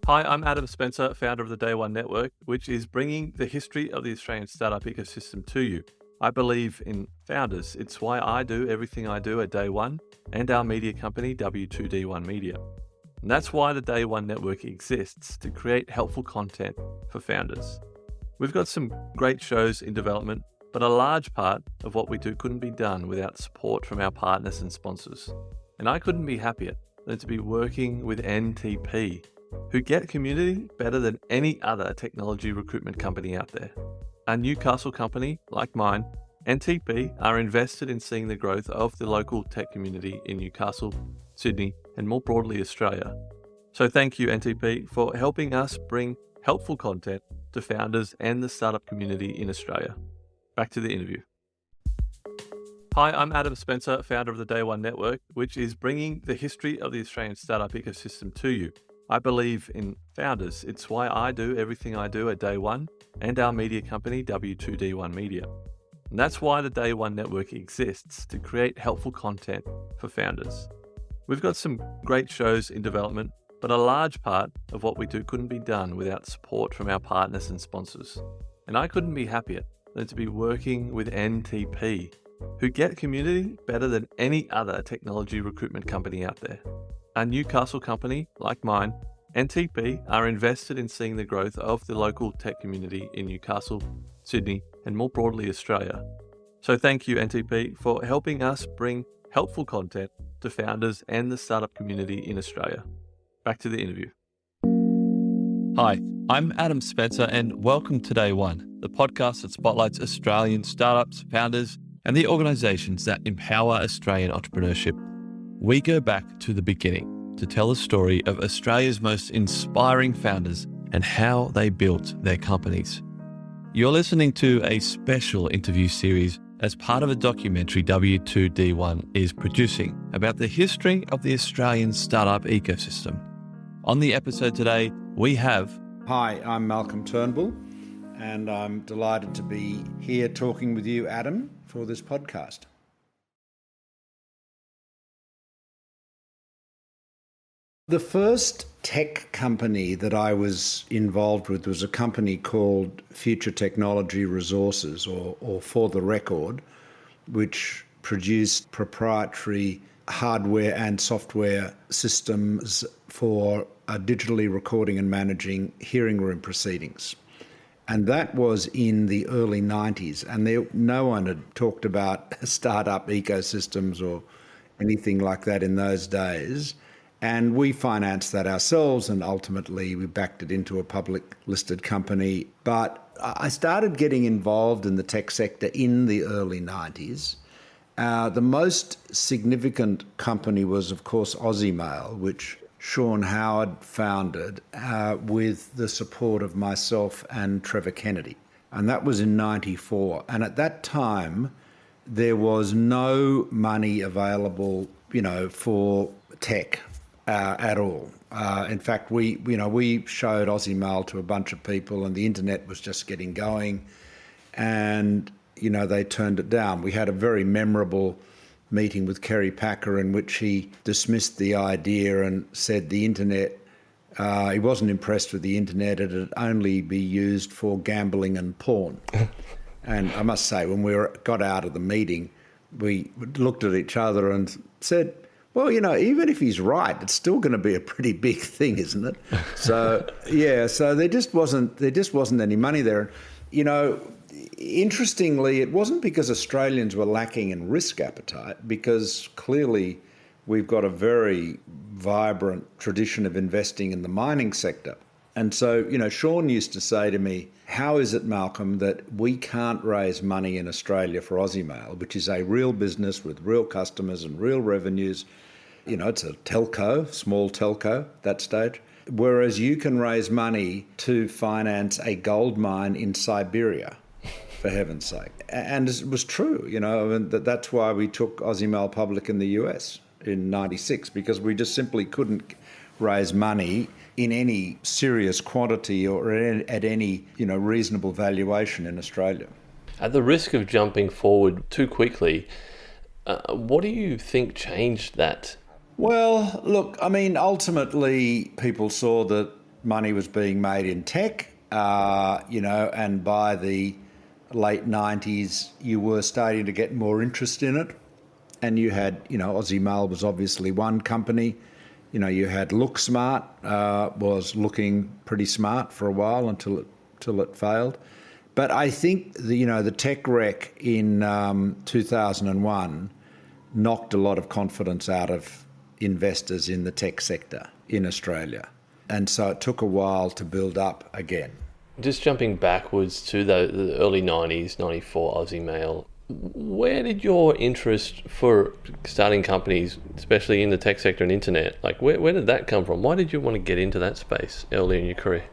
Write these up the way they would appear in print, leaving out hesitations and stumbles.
Hi, I'm Adam Spencer, founder of the Day One Network, which is bringing the history of the Australian startup ecosystem to you. I believe in founders. It's why I do everything I do at Day One and our media company, W2D1 Media. And that's why the Day One Network exists, to create helpful content for founders. We've got some great shows in development, but a large part of what we do couldn't be done without support from our partners and sponsors. And I couldn't be happier than to be working with NTP, who get community better than any other technology recruitment company out there. A Newcastle company like mine, NTP are invested in seeing the growth of the local tech community in Newcastle, Sydney, and more broadly Australia. So thank you, NTP, for helping us bring helpful content to founders and the startup community in Australia. Back to the interview. Hi, I'm Adam Spencer, founder of the Day One Network, which is bringing the history of the Australian startup ecosystem to you. I believe in founders. It's why I do everything I do at Day One and our media company, W2D1 Media. And that's why the Day One Network exists, to create helpful content for founders. We've got some great shows in development, but a large part of what we do couldn't be done without support from our partners and sponsors. And I couldn't be happier than to be working with NTP, who get community better than any other technology recruitment company out there. A Newcastle company like mine, NTP are invested in seeing the growth of the local tech community in Newcastle, Sydney, and more broadly Australia. So thank you, NTP, for helping us bring helpful content to founders and the startup community in Australia. Back to the interview. Hi, I'm Adam Spencer, and welcome to Day One, the podcast that spotlights Australian startups, founders, and the organisations that empower Australian entrepreneurship. We go back to the beginning to tell the story of Australia's most inspiring founders and how they built their companies. You're listening to a special interview series as part of a documentary W2D1 is producing about the history of the Australian startup ecosystem. On the episode today, we have... Hi, I'm Malcolm Turnbull, and I'm delighted to be here talking with you, Adam, for this podcast. The first tech company that I was involved with was a company called Future Technology Resources, or For the Record, which produced proprietary hardware and software systems for digitally recording and managing hearing room proceedings. And that was in the early 90s, and no one had talked about startup ecosystems or anything like that in those days. And we financed that ourselves, and ultimately we backed it into a public listed company. But I started getting involved in the tech sector in the early 90s. The most significant company was, of course, Aussiemail, which Sean Howard founded with the support of myself and Trevor Kennedy. And that was in 94. And at that time, there was no money available, for tech. At all. In fact, we showed Aussiemail to a bunch of people, and the internet was just getting going, and they turned it down. We had a very memorable meeting with Kerry Packer in which he dismissed the idea and said the internet. He wasn't impressed with the internet; it'd only be used for gambling and porn. And I must say, when we got out of the meeting, we looked at each other and said, well, even if he's right, it's still going to be a pretty big thing, isn't it? So, so there just wasn't any money there. Interestingly, it wasn't because Australians were lacking in risk appetite, because clearly we've got a very vibrant tradition of investing in the mining sector. And so, Sean used to say to me, how is it, Malcolm, that we can't raise money in Australia for Aussiemail, which is a real business with real customers and real revenues? It's a telco, small telco at that stage, whereas you can raise money to finance a gold mine in Siberia, for heaven's sake. And it was true, and that's why we took Aussiemail public in the US in 96, because we just simply couldn't raise money in any serious quantity or at any reasonable valuation in Australia. At the risk of jumping forward too quickly, what do you think changed that? Well, look, ultimately people saw that money was being made in tech, and by the late 90s, you were starting to get more interest in it. And you had, Aussie Mail was obviously one company. You had Look Smart, was looking pretty smart for a while until it failed. But I think the tech wreck in 2001 knocked a lot of confidence out of investors in the tech sector in Australia. And so it took a while to build up again. Just jumping backwards to the early 90s, 94 Aussie Mail, where did your interest for starting companies, especially in the tech sector and internet, where did that come from? Why did you want to get into that space early in your career?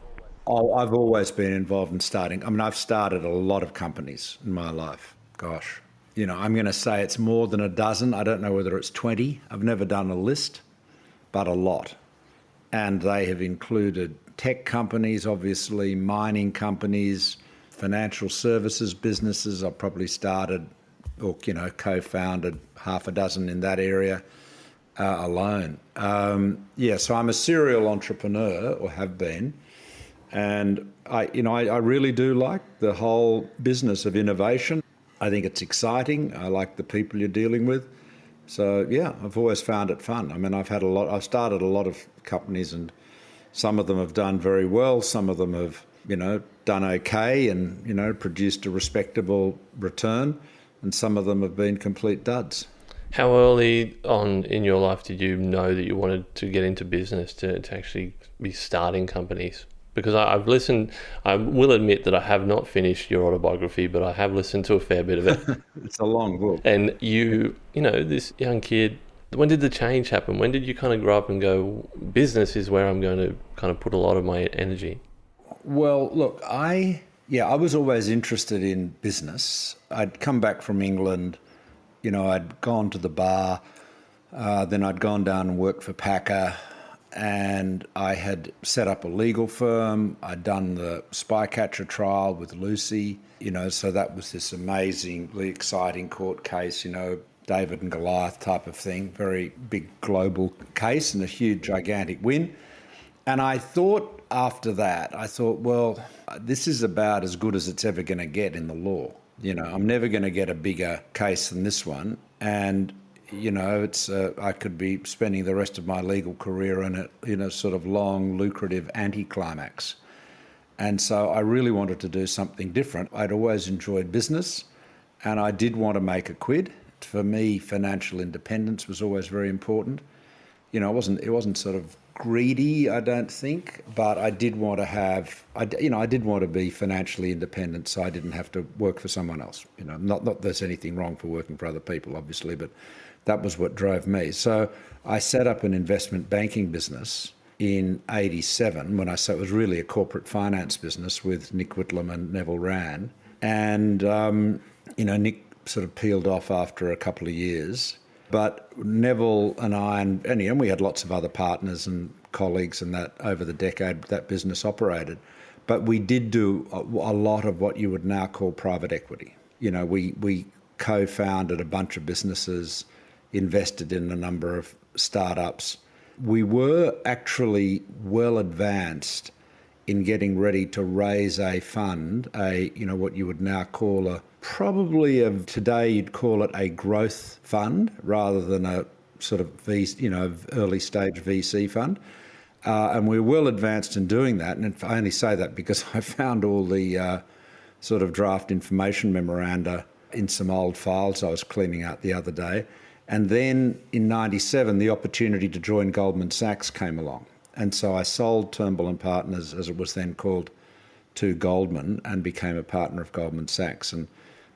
Oh, I've always been involved in starting. I've started a lot of companies in my life. Gosh, I'm going to say it's more than a dozen. I don't know whether it's 20. I've never done a list, but a lot. And they have included tech companies, obviously, mining companies, financial services businesses. I've probably started or, co-founded half a dozen in that area alone. So I'm a serial entrepreneur, or have been. And I really do like the whole business of innovation. I think it's exciting. I like the people you're dealing with. So yeah, I've always found it fun. I've started a lot of companies, and some of them have done very well. Some of them have, done okay and, produced a respectable return. And some of them have been complete duds. How early on in your life did you know that you wanted to get into business, to actually be starting companies? Because I've listened, I will admit that I have not finished your autobiography, but I have listened to a fair bit of it. It's a long book. And this young kid, when did the change happen? When did you kind of grow up and go, business is where I'm going to kind of put a lot of my energy? Well, look, I was always interested in business. I'd come back from England, I'd gone to the bar, then I'd gone down and worked for Packer, and I had set up a legal firm. I'd done the Spycatcher trial with Lucy, so that was this amazingly exciting court case, David and Goliath type of thing, very big global case and a huge, gigantic win. And I thought after that, well, this is about as good as it's ever going to get in the law. I'm never going to get a bigger case than this one. And it's I could be spending the rest of my legal career in a sort of long, lucrative anticlimax. And so I really wanted to do something different. I'd always enjoyed business, and I did want to make a quid. For me, financial independence was always very important. It wasn't sort of greedy, I don't think, but I did want to I did want to be financially independent, so I didn't have to work for someone else. Not that there's anything wrong for working for other people, obviously, but that was what drove me. So I set up an investment banking business in 87 it was really a corporate finance business with Nick Whitlam and Neville Wran. And, Nick sort of peeled off after a couple of years. But Neville and I, and we had lots of other partners and colleagues, and that over the decade that business operated. But we did do a lot of what you would now call private equity. We co-founded a bunch of businesses, invested in a number of startups. We were actually well advanced in getting ready to raise a fund, what you would now call today you'd call it a growth fund rather than a sort of early stage VC fund. And we're well advanced in doing that. And I only say that because I found all the sort of draft information memoranda in some old files I was cleaning out the other day. And then in 97, the opportunity to join Goldman Sachs came along. And so I sold Turnbull and Partners, as it was then called, to Goldman and became a partner of Goldman Sachs. And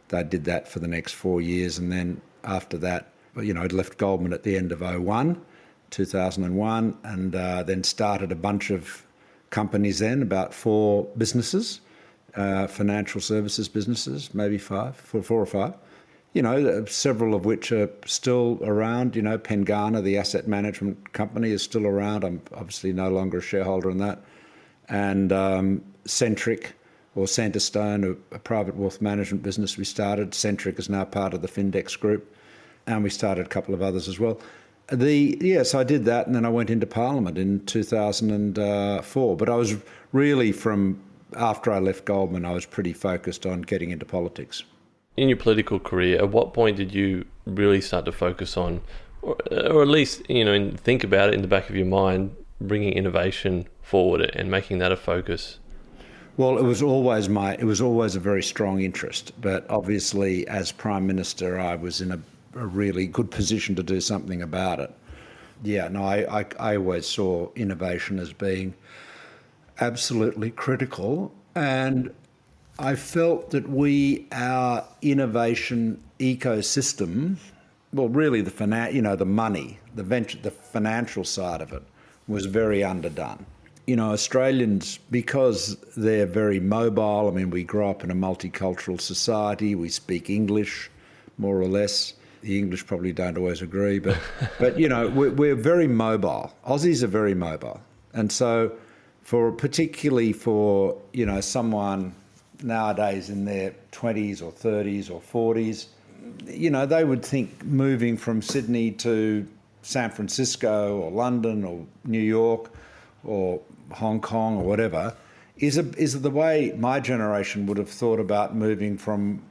they did that for the next 4 years. And then after that, I'd left Goldman at the end of 2001, and then started a bunch of companies then, about 4 businesses, financial services businesses, maybe 4 or 5. Several of which are still around. Pengana, the asset management company, is still around. I'm obviously no longer a shareholder in that. And Centric, or Centerstone, a private wealth management business we started. Centric is now part of the Findex group. And we started a couple of others as well. Yes, I did that, and then I went into Parliament in 2004. But I was really after I left Goldman, I was pretty focused on getting into politics. In your political career, at what point did you really start to focus on, or at least, and think about it in the back of your mind, bringing innovation forward and making that a focus? Well, it was always a very strong interest, but obviously as Prime Minister, I was in a really good position to do something about it. Yeah, no, I always saw innovation as being absolutely critical, and I felt that our innovation ecosystem, well, really the money, the financial side of it was very underdone. Australians, because they're very mobile, I mean, we grow up in a multicultural society, we speak English, more or less. The English probably don't always agree, but we're very mobile. Aussies are very mobile. And so particularly for someone nowadays in their 20s or 30s or 40s, they would think moving from Sydney to San Francisco or London or New York or Hong Kong or whatever is the way my generation would have thought about moving from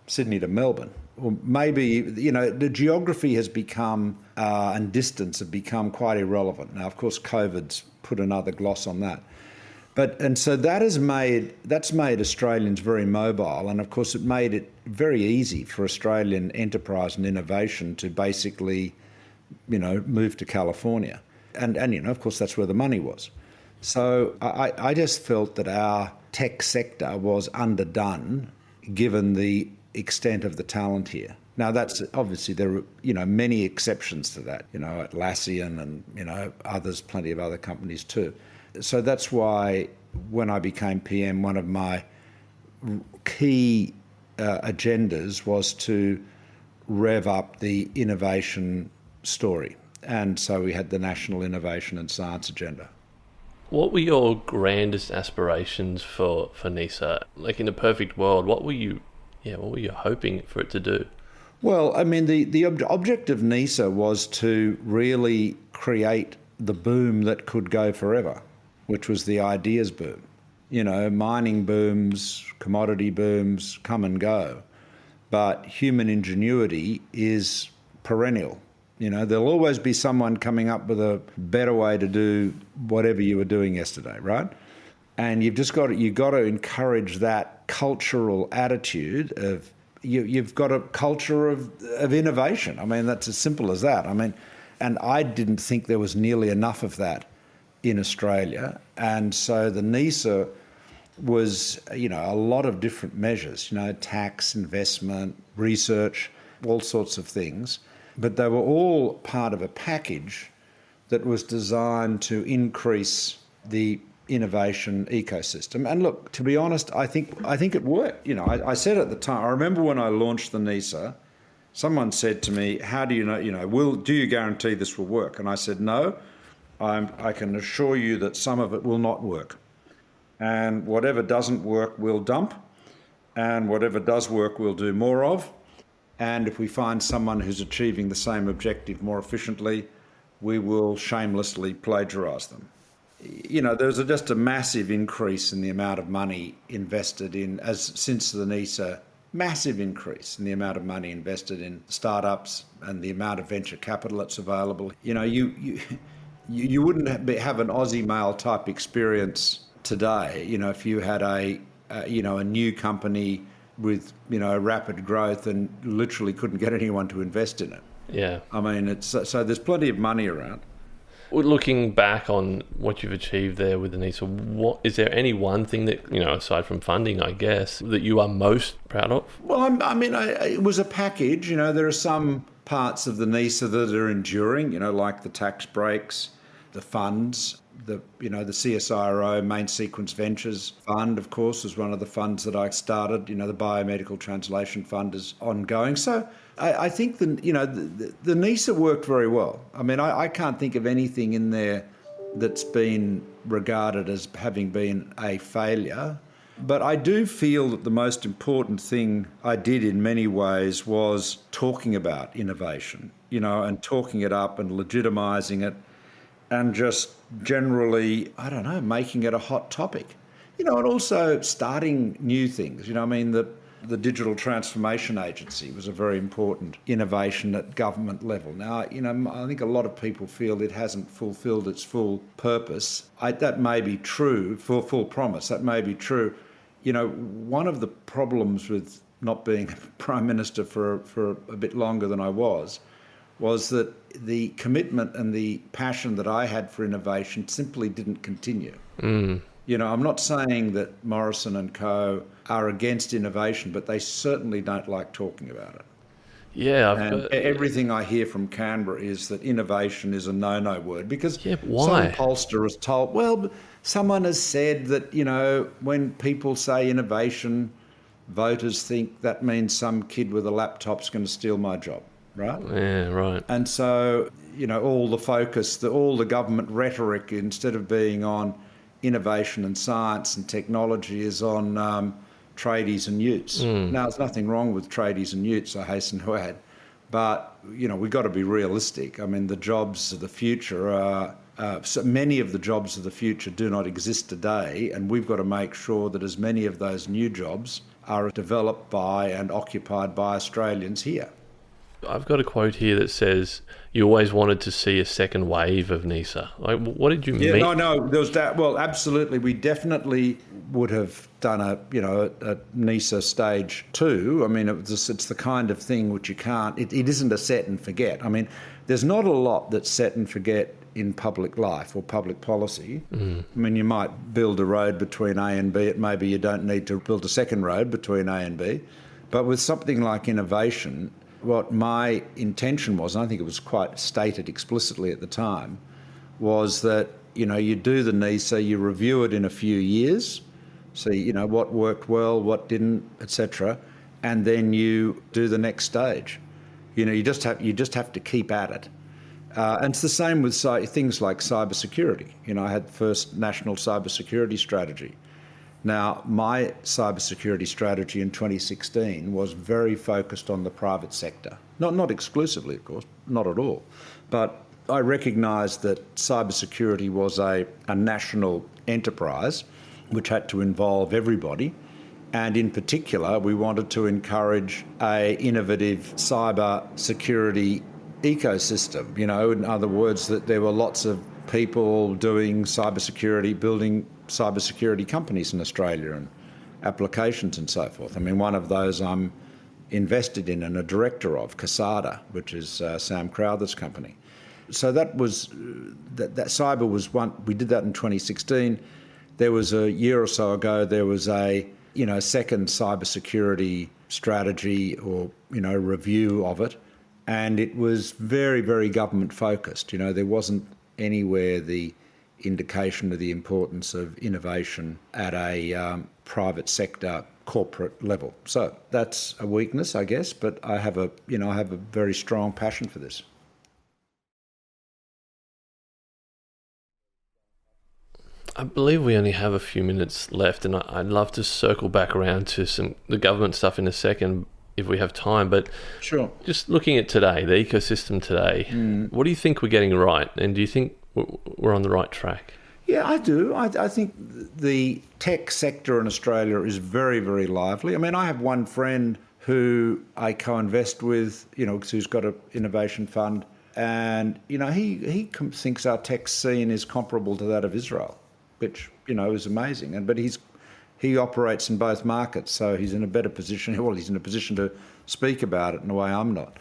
Sydney to Melbourne. Or maybe, the geography has become and distance have become quite irrelevant. Now, of course, COVID's put another gloss on that. And so that's made Australians very mobile, and of course it made it very easy for Australian enterprise and innovation to basically, move to California. And of course that's where the money was. So I just felt that our tech sector was underdone given the extent of the talent here. Now that's obviously there are many exceptions to that, Atlassian and others, plenty of other companies too. So that's why when I became PM, one of my key agendas was to rev up the innovation story. And so we had the National Innovation and Science Agenda. What were your grandest aspirations for NISA? Like in a perfect world, what were you hoping for it to do? Well, I mean, the object of NISA was to really create the boom that could go forever, which was the ideas boom. Mining booms, commodity booms come and go, but human ingenuity is perennial. There'll always be someone coming up with a better way to do whatever you were doing yesterday, right? And you've got to encourage that cultural attitude of you've got a culture of innovation. I mean, that's as simple as that. I mean, and I didn't think there was nearly enough of that in Australia. And so the NISA was, a lot of different measures, tax, investment, research, all sorts of things. But they were all part of a package that was designed to increase the innovation ecosystem. And look, to be honest, I think it worked. I said at the time, I remember when I launched the NISA, someone said to me, how do you know, do you guarantee this will work? And I said, no, I can assure you that some of it will not work. And whatever doesn't work, we'll dump. And whatever does work, we'll do more of. And if we find someone who's achieving the same objective more efficiently, we will shamelessly plagiarise them. There's just a massive increase in the amount of money invested since the NISA, massive increase in the amount of money invested in startups and the amount of venture capital that's available. You wouldn't have an Aussie male type experience today, if you had a new company with rapid growth and literally couldn't get anyone to invest in it. Yeah. I mean, so there's plenty of money around. Looking back on what you've achieved there with the NISA, is there any one thing that, aside from funding, I guess, that you are most proud of? Well, it was a package. There are some parts of the NISA that are enduring, like the tax breaks, the funds, the CSIRO, Main Sequence Ventures Fund, of course, was one of the funds that I started. The Biomedical Translation Fund is ongoing. So I think the NISA worked very well. I mean, I can't think of anything in there that's been regarded as having been a failure. But I do feel that the most important thing I did in many ways was talking about innovation and talking it up and legitimising it and just generally, I don't know, making it a hot topic. And also starting new things. The Digital Transformation Agency was a very important innovation at government level. Now, I think a lot of people feel it hasn't fulfilled its full purpose. That may be true, for full promise, that may be true. One of the problems with not being Prime Minister for a bit longer than I was that the commitment and the passion that I had for innovation simply didn't continue. I'm not saying that Morrison and co are against innovation, but they certainly don't like talking about it. Yeah. Everything I hear from Canberra is that innovation is a no-no word because why? some pollster has told, someone has said that, when people say innovation, voters think that means some kid with a laptop's going to steal my job, right? Yeah, right. And so, all the focus, all the government rhetoric, instead of being on innovation and science and technology, is on tradies and utes. Now, there's nothing wrong with tradies and utes, I hasten to add, but, we've got to be realistic. I mean, the jobs of the future are, so many of the jobs of the future do not exist today, and we've got to make sure that as many of those new jobs are developed by and occupied by Australians here. I've got a quote here that says you always wanted to see a second wave of NISA. Like, what did you mean? No, there was that. Well, absolutely. We definitely would have done a NISA stage 2. I mean, it's the kind of thing which you can't, it isn't a set and forget. I mean, there's not a lot that's set and forget in public life or public policy. I mean, you might build a road between A and B. Maybe you don't need to build a second road between A and B. But with something like innovation, what my intention was, and I think it was quite stated explicitly at the time, was that, you do the NISA, you review it in a few years, see, what worked well, what didn't, etc., and then you do the next stage. You just have to keep at it. And it's the same with things like cybersecurity. I had the first national cybersecurity strategy. Now, my cybersecurity strategy in 2016 was very focused on the private sector. Not exclusively, of course, not at all. But I recognised that cybersecurity was a national enterprise which had to involve everybody. And in particular, we wanted to encourage an innovative cyber security ecosystem. In other words, that there were lots of people doing cybersecurity, building cybersecurity companies in Australia and applications and so forth. I mean, one of those I'm invested in and a director of, Kasada, which is Sam Crowther's company. So that cyber was one. We did that in 2016. There was a year or so ago, there was a second cybersecurity strategy or review of it, and it was very, very government focused. There wasn't anywhere the indication of the importance of innovation at a private sector corporate level. So that's a weakness, I guess, but I have a very strong passion for this. I believe we only have a few minutes left, and I'd love to circle back around to the government stuff in a second if we have time. But sure, just looking at today, the ecosystem today, what do you think we're getting right, and do you think we're on the right track? Yeah, I do. I think the tech sector in Australia is very, very lively. I mean, I have one friend who I co-invest with, who's got an innovation fund, and he thinks our tech scene is comparable to that of Israel, which is amazing. But he operates in both markets, so he's in a better position. Well, he's in a position to speak about it in a way I'm not.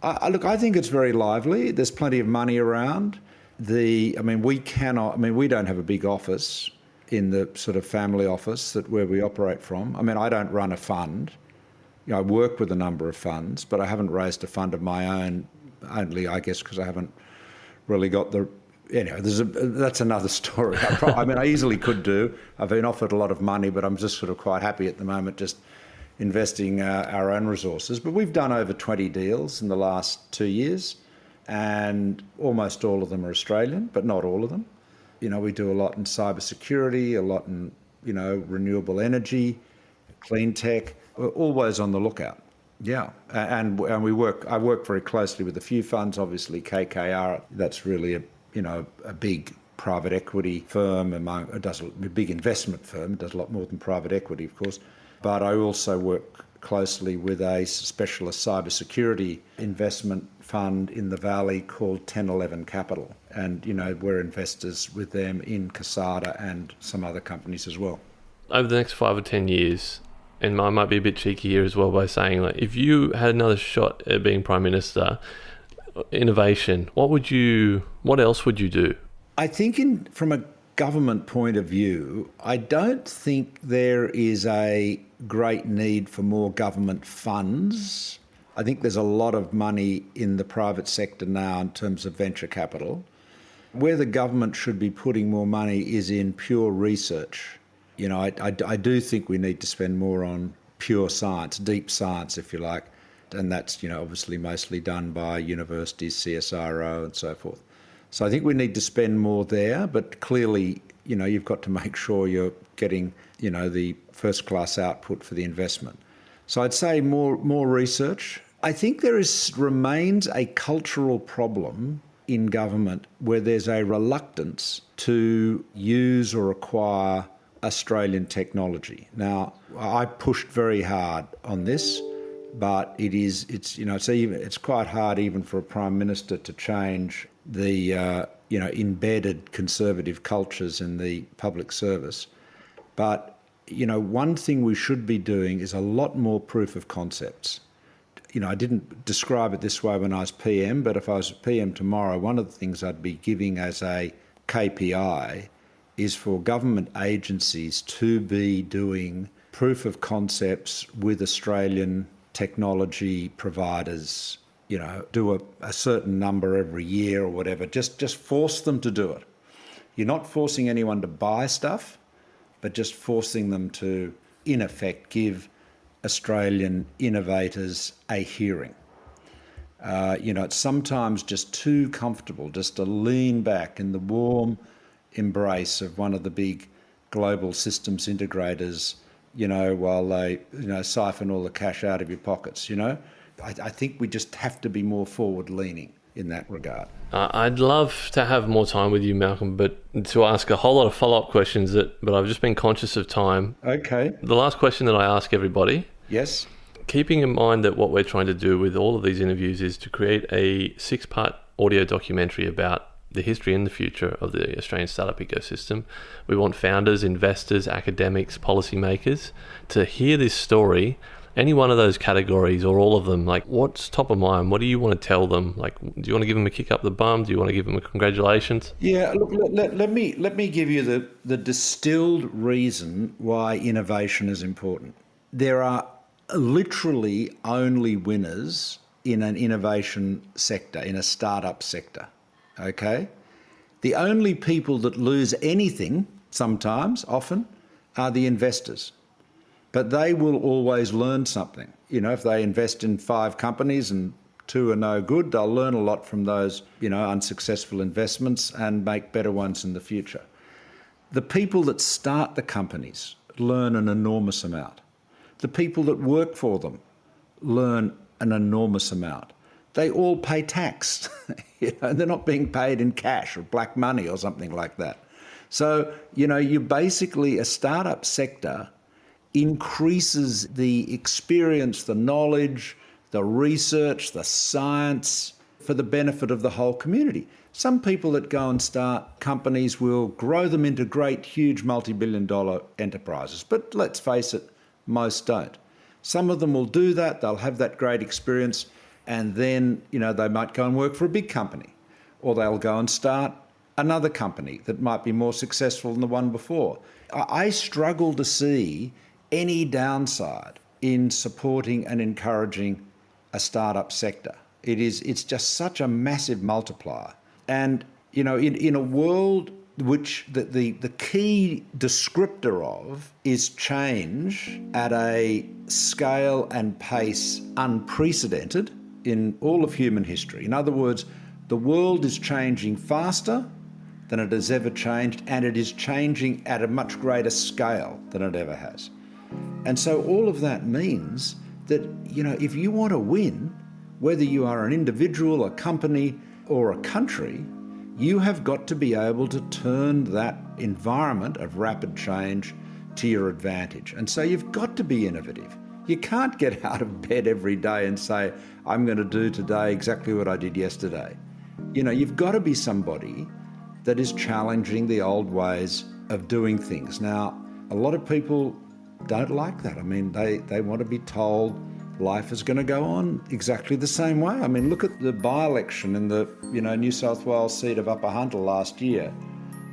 I think it's very lively. There's plenty of money around. We don't have a big office in the sort of family office where we operate from. I mean, I don't run a fund. I work with a number of funds, but I haven't raised a fund of my own, only, I guess, because I haven't really got the... that's another story. I easily could do. I've been offered a lot of money, but I'm just sort of quite happy at the moment just investing our own resources. But we've done over 20 deals in the last 2 years, and almost all of them are Australian, but not all of them. We do a lot in cybersecurity, a lot in, renewable energy, clean tech. We're always on the lookout. Yeah, and we work. I work very closely with a few funds. Obviously, KKR. That's really a big private equity firm. It does a big investment firm. It does a lot more than private equity, of course. But I also work closely with a specialist cybersecurity investment fund in the Valley called 1011 Capital, and we're investors with them in Kasada and some other companies as well. Over the next 5 or 10 years. And I might be a bit cheeky here as well by saying, like, if you had another shot at being Prime Minister, innovation, what else would you do? I think from a government point of view, I don't think there is a great need for more government funds. I think there's a lot of money in the private sector now in terms of venture capital. Where the government should be putting more money is in pure research. I do think we need to spend more on pure science, deep science, if you like, and that's, obviously mostly done by universities, CSIRO and so forth. So I think we need to spend more there, but clearly, you've got to make sure you're getting, the first-class output for the investment. So I'd say more research. I think there remains a cultural problem in government where there's a reluctance to use or acquire Australian technology. Now, I pushed very hard on this, but it's quite hard even for a Prime Minister to change the embedded conservative cultures in the public service. But one thing we should be doing is a lot more proof of concepts. I didn't describe it this way when I was PM, but if I was PM tomorrow, one of the things I'd be giving as a KPI is for government agencies to be doing proof of concepts with Australian technology providers, do a certain number every year or whatever. Just force them to do it. You're not forcing anyone to buy stuff, but just forcing them to, in effect, give Australian innovators a hearing. It's sometimes just too comfortable just to lean back in the warm embrace of one of the big global systems integrators, while they, siphon all the cash out of your pockets, I think we just have to be more forward-leaning in that regard. I'd love to have more time with you, Malcolm, but to ask a whole lot of follow-up questions, but I've just been conscious of time. Okay. The last question that I ask everybody. Yes. Keeping in mind that what we're trying to do with all of these interviews is to create a 6-part audio documentary about the history and the future of the Australian startup ecosystem. We want founders, investors, academics, policymakers to hear this story, any one of those categories or all of them. Like, what's top of mind? What do you want to tell them? Like, do you want to give them a kick up the bum? Do you want to give them a congratulations? Yeah, look, let me give you the distilled reason why innovation is important. There are literally only winners in an innovation sector, in a startup sector. Okay? The only people that lose anything, often, are the investors. But they will always learn something. If they invest in 5 companies and 2 are no good, they'll learn a lot from those, unsuccessful investments and make better ones in the future. The people that start the companies learn an enormous amount. The people that work for them learn an enormous amount. They all pay tax. They're not being paid in cash or black money or something like that. So, you basically, a startup sector increases the experience, the knowledge, the research, the science for the benefit of the whole community. Some people that go and start companies will grow them into great, huge, multi-billion-dollar enterprises. But let's face it, most don't. Some of them will do that. They'll have that great experience. And then, they might go and work for a big company, or they'll go and start another company that might be more successful than the one before. I struggle to see any downside in supporting and encouraging a startup sector. It's just such a massive multiplier. And, in a world which the key descriptor of is change at a scale and pace unprecedented in all of human history. In other words, the world is changing faster than it has ever changed, and it is changing at a much greater scale than it ever has. And so all of that means that, if you want to win, whether you are an individual, a company, or a country, you have got to be able to turn that environment of rapid change to your advantage. And so you've got to be innovative. You can't get out of bed every day and say, I'm going to do today exactly what I did yesterday. You've got to be somebody that is challenging the old ways of doing things. Now, a lot of people don't like that. I mean, they want to be told life is going to go on exactly the same way. I mean, look at the by-election in the New South Wales seat of Upper Hunter last year,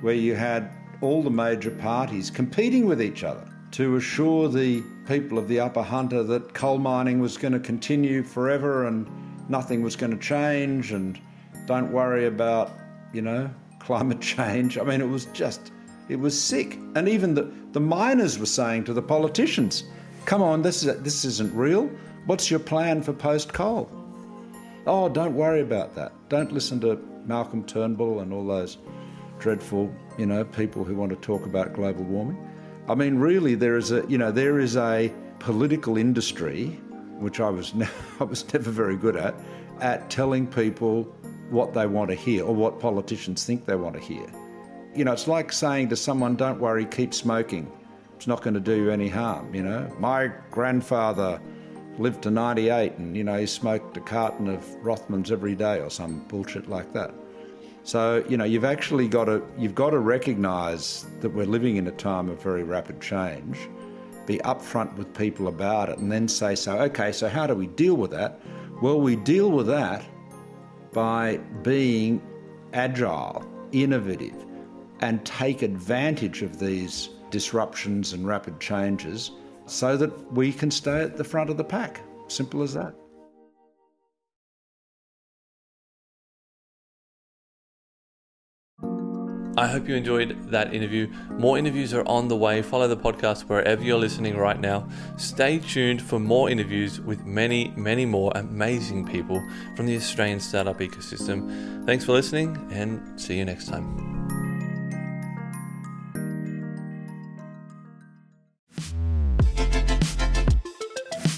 where you had all the major parties competing with each other to assure the people of the Upper Hunter that coal mining was going to continue forever and nothing was going to change, and don't worry about, climate change. I mean, it was sick. And even the miners were saying to the politicians, come on, this isn't real. What's your plan for post-coal? Oh, don't worry about that. Don't listen to Malcolm Turnbull and all those dreadful, people who want to talk about global warming. I mean, really, there is a political industry, which I was never very good at telling people what they want to hear or what politicians think they want to hear. It's like saying to someone, don't worry, keep smoking. It's not going to do you any harm, My grandfather lived to 98 and, he smoked a carton of Rothmans every day or some bullshit like that. So, you've got to recognise that we're living in a time of very rapid change, be upfront with people about it, and then say, so how do we deal with that? Well, we deal with that by being agile, innovative, and take advantage of these disruptions and rapid changes so that we can stay at the front of the pack. Simple as that. I hope you enjoyed that interview. More interviews are on the way. Follow the podcast wherever you're listening right now. Stay tuned for more interviews with many, many more amazing people from the Australian startup ecosystem. Thanks for listening and see you next time.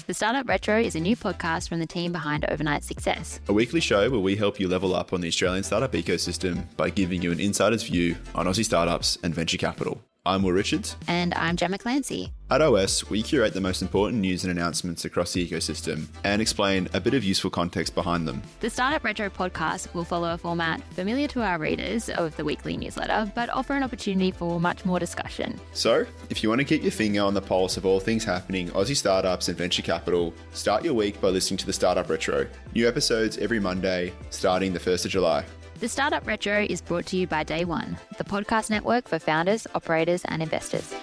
The Startup Retro is a new podcast from the team behind Overnight Success. A weekly show where we help you level up on the Australian startup ecosystem by giving you an insider's view on Aussie startups and venture capital. I'm Will Richards. And I'm Gemma Clancy. At OS, we curate the most important news and announcements across the ecosystem and explain a bit of useful context behind them. The Startup Retro podcast will follow a format familiar to our readers of the weekly newsletter, but offer an opportunity for much more discussion. So, if you want to keep your finger on the pulse of all things happening Aussie startups and venture capital, start your week by listening to the Startup Retro. New episodes every Monday, starting the 1st of July. The Startup Retro is brought to you by Day One, the podcast network for founders, operators, and investors.